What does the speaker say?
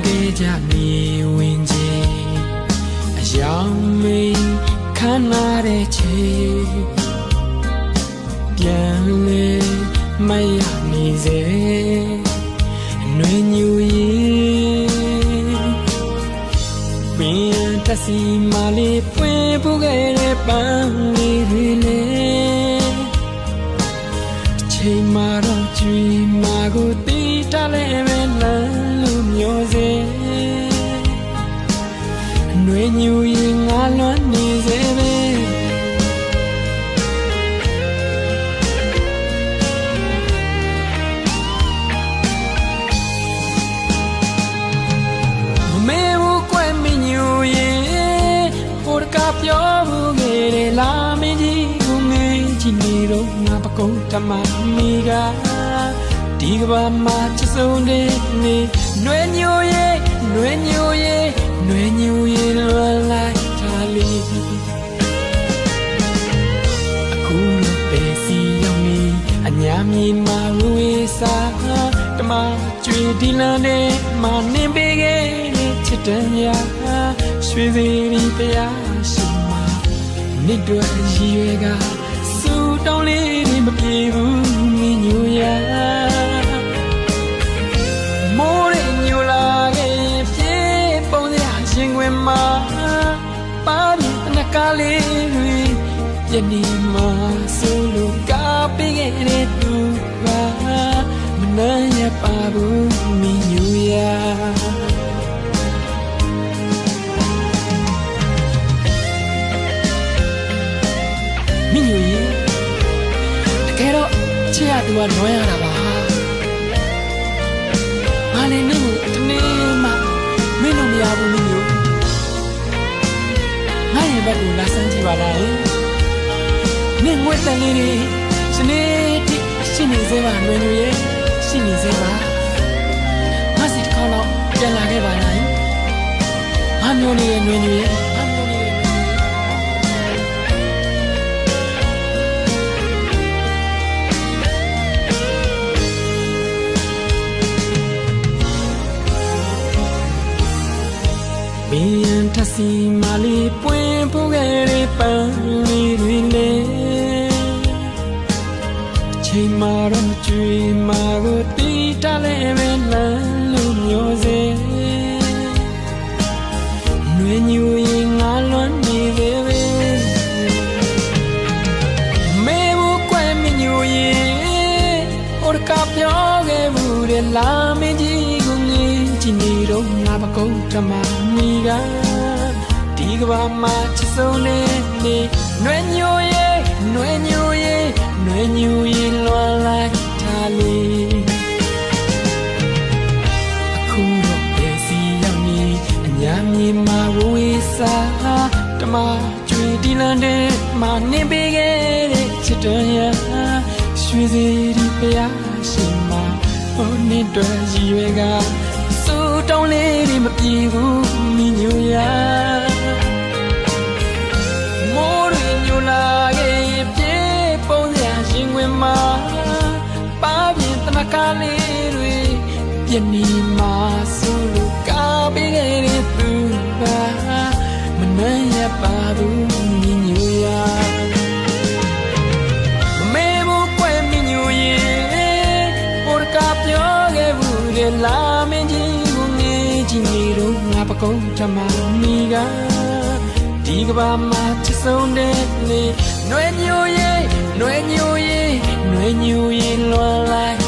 ခဲ့ကြမြေဝင်ကြီးအယောင်မေးခမ်းနားတဲ့ချေပြန်လေမရနေစေຫນွေညူရင်ပင်တစီမလေးပွင့်ပူခဲ့တဲ့ပန်းလေးတွေလေချိန်မှာတော့ကြွေမာကိုတီးတလဲပဲလမ်းလို့မျိုးစေຫນွေညူရင်ငါလွမ်းနေစေပဲပြောဘူးငယ်လေလာမင်းကြီးကိုငယ်ချင်နေတော့ငါပကုံးတမမီကဒီကဘာမှာချစ်ဆုံးတဲ့နေຫນွေညူရဲ့ຫນွေညူရဲ့ຫນွေညူရဲ့လွန်လိုက်တာလီအခုလိုပဲစီရောက်နေအညာမြေမှာဝေးစားတမကျွေဒီလန်းနဲ့မနှင်းပေးခဲ့တဲ့ချစ်တဲ့ညာရွှေစီရီတရားနိတ်တို့ရည်ရွယ်ကစူတောင်းလေးတွေမပြေဘူးမင်းညူရမိုးရညူလာခဲ့ပြေပုံစံရှင်ခွင်မှာပါပြီးတနကလေးတွေပြနေမှာဆိုလို့ကားပေးခဲ့တဲ့သူကမနှမ်းရပါဘူးမင်းညူရမင်းညူရင်တကယ်တော့ချစ်ရသူကနွမ်းရတာပါငါလည်းနင့်ကိုတနေ့မှမင်းတို့မရဘူးမင်းညူငါရဲ့ဘက်ကိုလာဆန်းကြည့်ပါလားနင့်ငွေတန်လေးတွေစနေတိရှိနေစေပါနွယ်ညူရဲ့ရှိနေစေပါငါစီတစ်ခေါက်တော့ပြန်လာခဲ့ပါလားငါမျိုးလေးရဲ့နွယ်ညူရဲ့ဘင်းထစီမလေးပွင့်ပူခဲ့တဲ့ပန်းလေးတွေလေချိန်မှာတော့ကြွေမာကိုတီးတလဲပဲလမ်းလို့မျိုးစေຫນွေညူရင်ငါလွမ်းနေသေးပဲမေဘူးကွယ်မညူရင်ဟိုတကပြောခဲ့ဘူးတဲ့လာမင်းကြီးကိုငင်းချင်နေတော့ငါပကုံးတမမီကဒီကဘာမှာချစ်ဆုံးနေနေຫນွေညူရဲ့ຫນွေညူရဲ့ຫນွေညူရဲ့လွန်လိုက်တာလီအခုတော့ပဲစီရောက်နေအညာမြေမှာဝေးစားတမကျွေဒီလန်တဲ့မနှင်းပေးခဲ့တဲ့ချစ်တော်ရရွှေစီဒီပြားရှင်မှာဟိုနေ့တွေ့ရည်ရွယ်ကစူတောင်းလေးတွေမပြေဘူးမင်းညူရမိုးရညူလာရဲ့ပြေပုံစံရှင်ခွင်မှာပါပြင်တနကလေးတွေပြနေမှာဆိုလို့ကားပေးခဲ့တဲ့သူကမနှမ်းရပါဘူးမင်းညူရမေဘူးကွယ်မင်းညူရဲ့ပေါ်ကပြောခဲ့ဘူးလေလာမင်းကြီးကြည့်နေတော့ငါပကုံးတမမီကဒီကဘာမှာချစ်ဆုံးတဲ့နေຫນွေညူရဲ့ຫນွေညူရဲ့ຫນွေညူရဲ့လွန်လိုက်